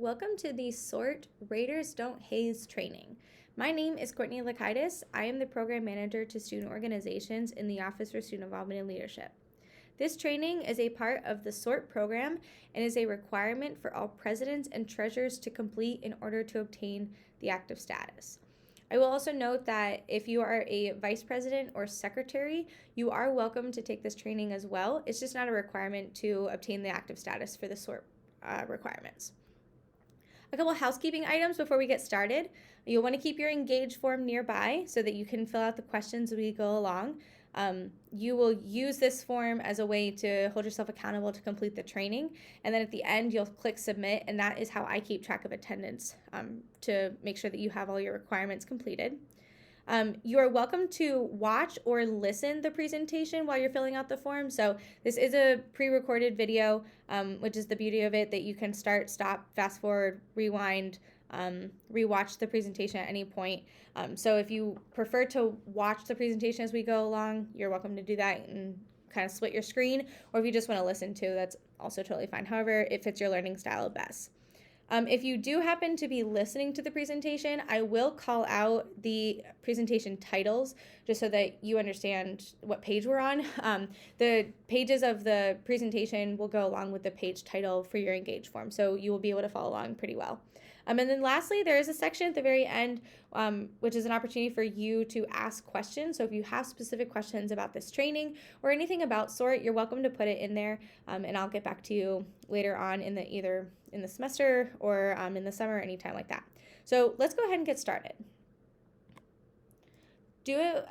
Welcome to the SORT Raiders Don't Haze training. My name is Courtney Laukitis. I am the Program Manager to Student Organizations in the Office for Student Involvement and Leadership. This training is a part of the SORT program and is a requirement for all presidents and treasurers to complete in order to obtain the active status. I will also note that if you are a vice president or secretary, you are welcome to take this training as well. It's just not a requirement to obtain the active status for the SORT requirements. A couple housekeeping items before we get started. You'll want to keep your engage form nearby so that you can fill out the questions as we go along. You will use this form as a way to hold yourself accountable to complete the training. And then at the end, you'll click submit, and that is how I keep track of attendance to make sure that you have all your requirements completed. You are welcome to watch or listen the presentation while you're filling out the form. So this is a pre-recorded video, which is the beauty of it, that you can start, stop, fast forward, rewind, rewatch the presentation at any point. So if you prefer to watch the presentation as we go along, you're welcome to do that and kind of split your screen. Or if you just want to listen to, that's also totally fine. However, it fits your learning style best. If you do happen to be listening to the presentation, I will call out the presentation titles just so that you understand what page we're on. The pages of the presentation will go along with the page title for your engage form, so you will be able to follow along pretty well. And then lastly, there is a section at the very end, which is an opportunity for you to ask questions. So if you have specific questions about this training or anything about SORT, you're welcome to put it in there, and I'll get back to you later on in either in the semester or in the summer, anytime like that. So let's go ahead and get started. The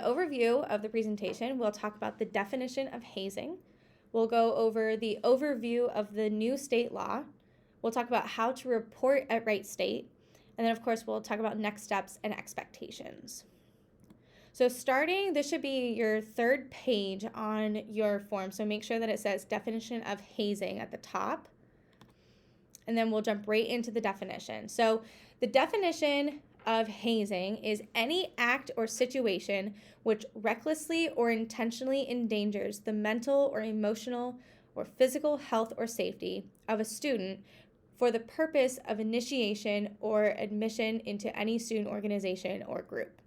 overview of the presentation. We'll talk about the definition of hazing. We'll go over the overview of the new state law. We'll talk about how to report at Wright State. And then, of course, we'll talk about next steps and expectations. So starting, this should be your third page on your form. So make sure that it says definition of hazing at the top. And then we'll jump right into the definition. So the definition of hazing is any act or situation which recklessly or intentionally endangers the mental or emotional or physical health or safety of a student for the purpose of initiation or admission into any student organization or group.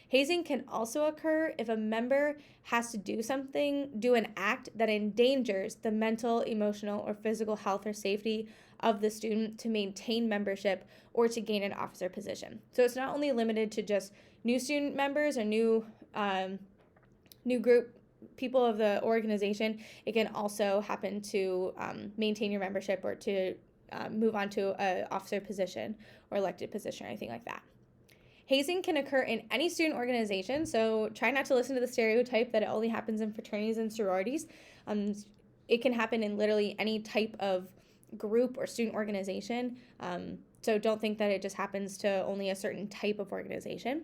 Hazing can also occur if a member has to do an act that endangers the mental, emotional, or physical health or safety of the student to maintain membership or to gain an officer position. So it's not only limited to just new student members or new group people of the organization. It can also happen to maintain your membership or to move on to an officer position or elected position or anything like that. Hazing can occur in any student organization, so try not to listen to the stereotype that it only happens in fraternities and sororities. It can happen in literally any type of group or student organization, so don't think that it just happens to only a certain type of organization.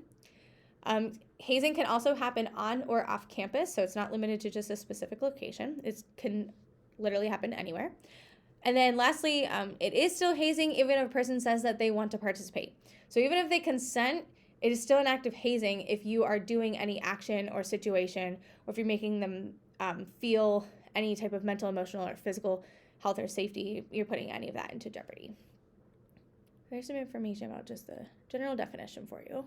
Hazing can also happen on or off campus, so it's not limited to just a specific location. It can literally happen anywhere. And then lastly, it is still hazing even if a person says that they want to participate. So even if they consent, it is still an act of hazing if you are doing any action or situation, or if you're making them feel any type of mental, emotional, or physical health or safety, you're putting any of that into jeopardy. There's some information about just the general definition for you.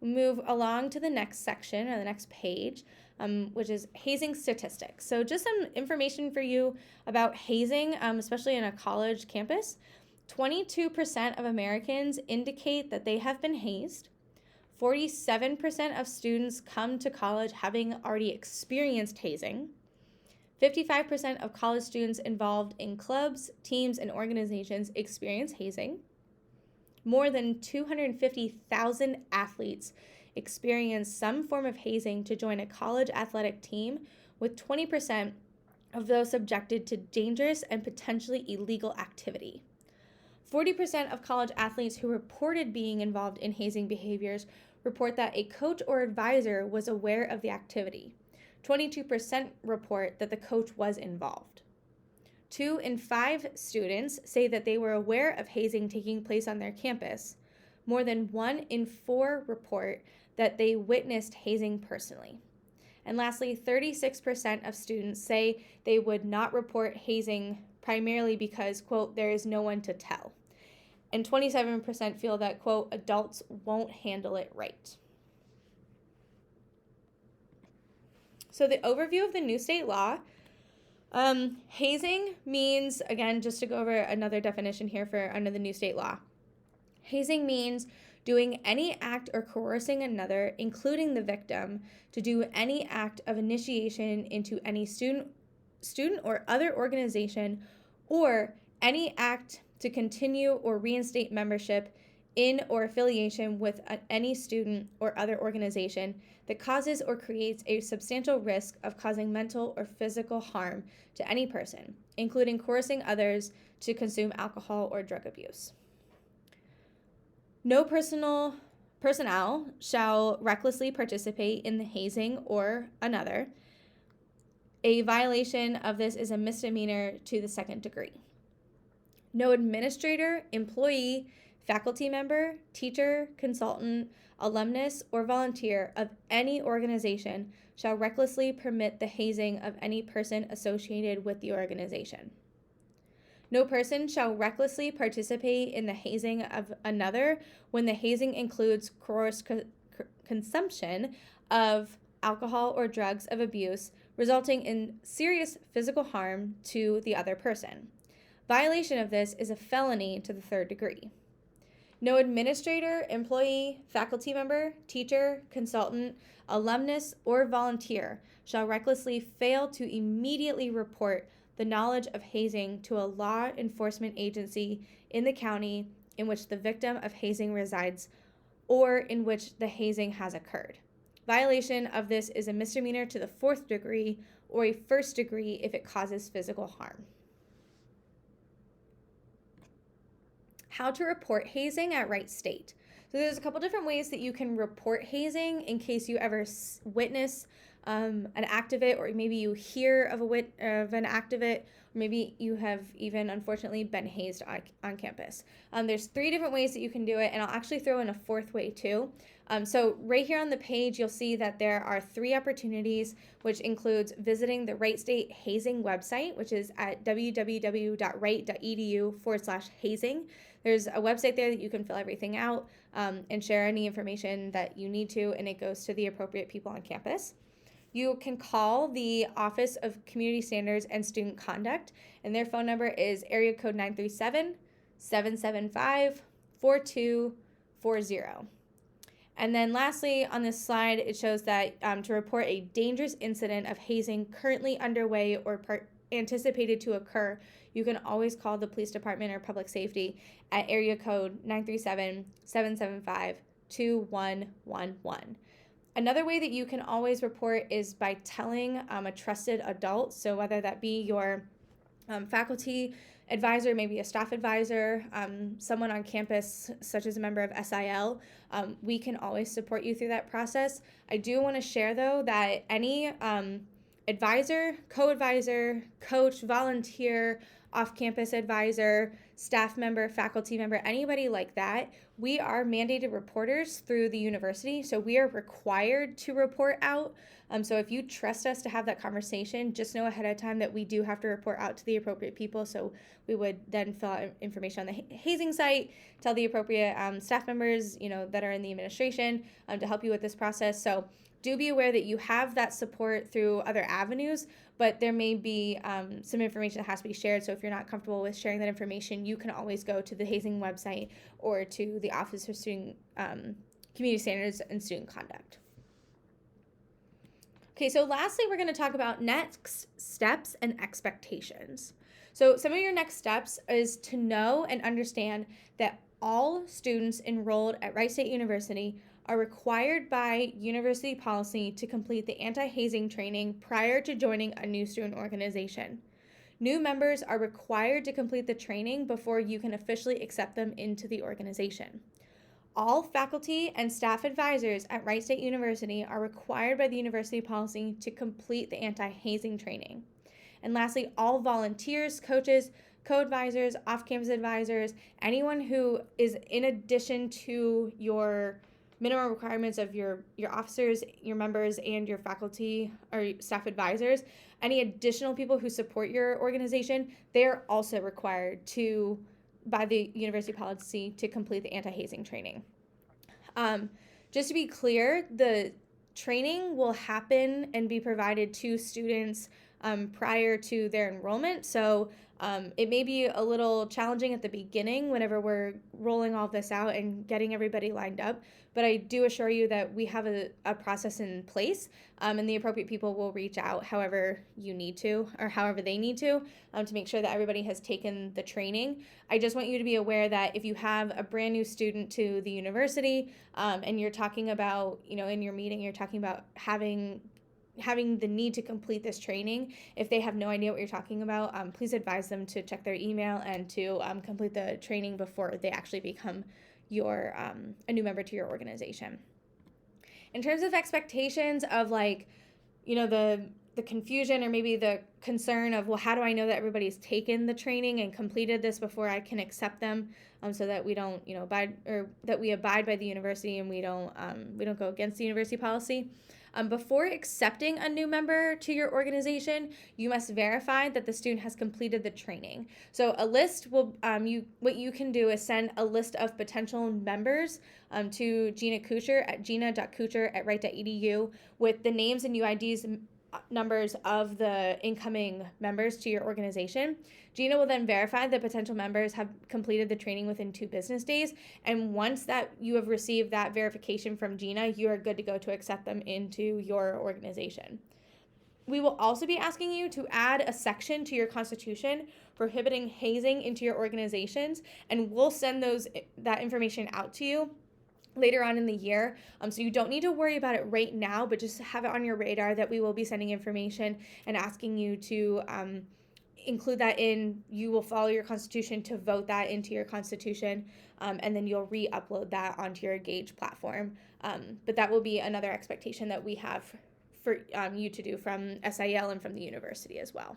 We'll move along to the next section or the next page, which is hazing statistics. So just some information for you about hazing, especially in a college campus. 22% of Americans indicate that they have been hazed. 47% of students come to college having already experienced hazing. 55% of college students involved in clubs, teams, and organizations experience hazing. More than 250,000 athletes experience some form of hazing to join a college athletic team, with 20% of those subjected to dangerous and potentially illegal activity. 40% of college athletes who reported being involved in hazing behaviors report that a coach or advisor was aware of the activity. 22% report that the coach was involved. 2 in 5 students say that they were aware of hazing taking place on their campus. More than 1 in 4 report that they witnessed hazing personally. And lastly, 36% of students say they would not report hazing primarily because, quote, there is no one to tell. And 27% feel that, quote, adults won't handle it right. So the overview of the new state law, hazing means, again, just to go over another definition here for under the new state law, hazing means doing any act or coercing another, including the victim, to do any act of initiation into any student or other organization, or any act to continue or reinstate membership in or affiliation with any student or other organization that causes or creates a substantial risk of causing mental or physical harm to any person, including coercing others to consume alcohol or drug abuse. No personnel shall recklessly participate in the hazing or another. A violation of this is a misdemeanor to the second degree. No administrator, employee, faculty member, teacher, consultant, alumnus, or volunteer of any organization shall recklessly permit the hazing of any person associated with the organization. No person shall recklessly participate in the hazing of another when the hazing includes coerced consumption of alcohol or drugs of abuse resulting in serious physical harm to the other person. Violation of this is a felony to the third degree. No administrator, employee, faculty member, teacher, consultant, alumnus, or volunteer shall recklessly fail to immediately report the knowledge of hazing to a law enforcement agency in the county in which the victim of hazing resides or in which the hazing has occurred. Violation of this is a misdemeanor to the fourth degree or a first degree if it causes physical harm. How to report hazing at Wright State. So there's a couple different ways that you can report hazing in case you ever witness an act of it, or maybe you hear of an act of it, or maybe you have even unfortunately been hazed on campus. There's 3 different ways that you can do it, and I'll actually throw in a 4th way too. So right here on the page, you'll see that there are 3 opportunities, which includes visiting the Wright State Hazing website, which is at www.wright.edu/hazing. There's a website there that you can fill everything out and share any information that you need to, and it goes to the appropriate people on campus. You can call the Office of Community Standards and Student Conduct, and their phone number is area code 937-775-4240. And then lastly, on this slide, it shows that to report a dangerous incident of hazing currently underway or anticipated to occur, you can always call the police department or public safety at area code 937-775-2111. Another way that you can always report is by telling a trusted adult, so whether that be your faculty advisor, maybe a staff advisor, someone on campus such as a member of SIL, we can always support you through that process. I do want to share though that any advisor, co-advisor, coach, volunteer, off-campus advisor, staff member, faculty member, anybody like that, we are mandated reporters through the university, so we are required to report out. So if you trust us to have that conversation, just know ahead of time that we do have to report out to the appropriate people. So we would then fill out information on the hazing site, tell the appropriate staff members, that are in the administration to help you with this process. So do be aware that you have that support through other avenues, but there may be some information that has to be shared. So if you're not comfortable with sharing that information, you can always go to the hazing website or to the Office of Student Community Standards and Student Conduct. Okay, so lastly, we're going to talk about next steps and expectations. So some of your next steps is to know and understand that all students enrolled at Wright State University are required by university policy to complete the anti-hazing training prior to joining a new student organization. New members are required to complete the training before you can officially accept them into the organization. All faculty and staff advisors at Wright State University are required by the university policy to complete the anti-hazing training. And lastly, all volunteers, coaches, co-advisors, off-campus advisors, anyone who is in addition to your minimum requirements of your officers, your members, and your faculty or staff advisors, any additional people who support your organization, they're also required to, by the university policy, to complete the anti-hazing training. Just to be clear, the training will happen and be provided to students prior to their enrollment. So it may be a little challenging at the beginning whenever we're rolling all this out and getting everybody lined up. But I do assure you that we have a process in place, and the appropriate people will reach out however you need to, or however they need to make sure that everybody has taken the training. I just want you to be aware that if you have a brand new student to the university and you're talking about, in your meeting, you're talking about having the need to complete this training, if they have no idea what you're talking about, please advise them to check their email and to complete the training before they actually become a new member to your organization. In terms of expectations of the confusion or maybe the concern of, well, how do I know that everybody's taken the training and completed this before I can accept them, so that we don't that we abide by the university and we don't go against the university policy. Before accepting a new member to your organization, you must verify that the student has completed the training. So a list will, what you can do is send a list of potential members to Gina Kuchar at gina.kuchar@wright.edu with the names and UIDs numbers of the incoming members to your organization. Gina will then verify that potential members have completed the training within 2 business days. And once that you have received that verification from Gina, you are good to go to accept them into your organization. We will also be asking you to add a section to your constitution prohibiting hazing into your organizations, and we'll send that information out to you later on in the year. So you don't need to worry about it right now, but just have it on your radar that we will be sending information and asking you to include that in. You will follow your constitution to vote that into your constitution, and then you'll re-upload that onto your Gauge platform. But that will be another expectation that we have for you to do from SIL and from the university as well.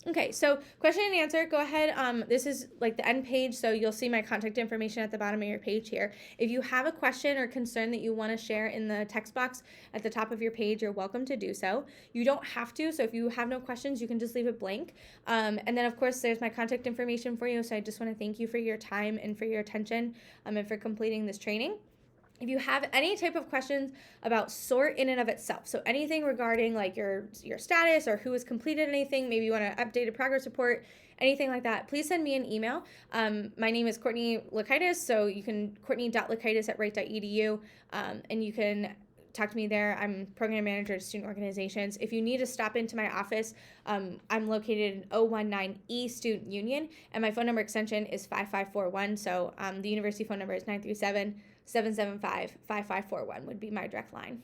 Okay, so question and answer, go ahead. This is like the end page, so you'll see my contact information at the bottom of your page here. If you have a question or concern that you want to share in the text box at the top of your page, you're welcome to do so. You don't have to, so if you have no questions, you can just leave it blank. And then, of course, there's my contact information for you, so I just want to thank you for your time and for your attention and for completing this training. If you have any type of questions about SORT in and of itself, so anything regarding like your status or who has completed anything, maybe you want to update a progress report, anything like that, please send me an email. My name is Courtney Laukitis, so you can courtney.laukitis@wright.edu, and you can talk to me there. I'm program manager at student organizations. If you need to stop into my office, I'm located in 019E Student Union, and my phone number extension is 5541. So the university phone number is 937-775-5541 would be my direct line.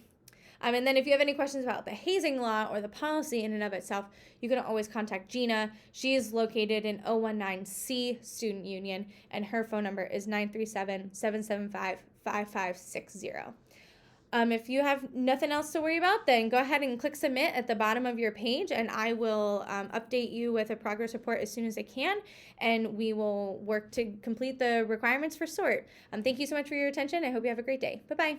And then if you have any questions about the hazing law or the policy in and of itself, you can always contact Gina. She is located in 019C Student Union, and her phone number is 937-775-5560. If you have nothing else to worry about, then go ahead and click submit at the bottom of your page, and I will update you with a progress report as soon as I can, and we will work to complete the requirements for SORT. Thank you so much for your attention. I hope you have a great day. Bye-bye.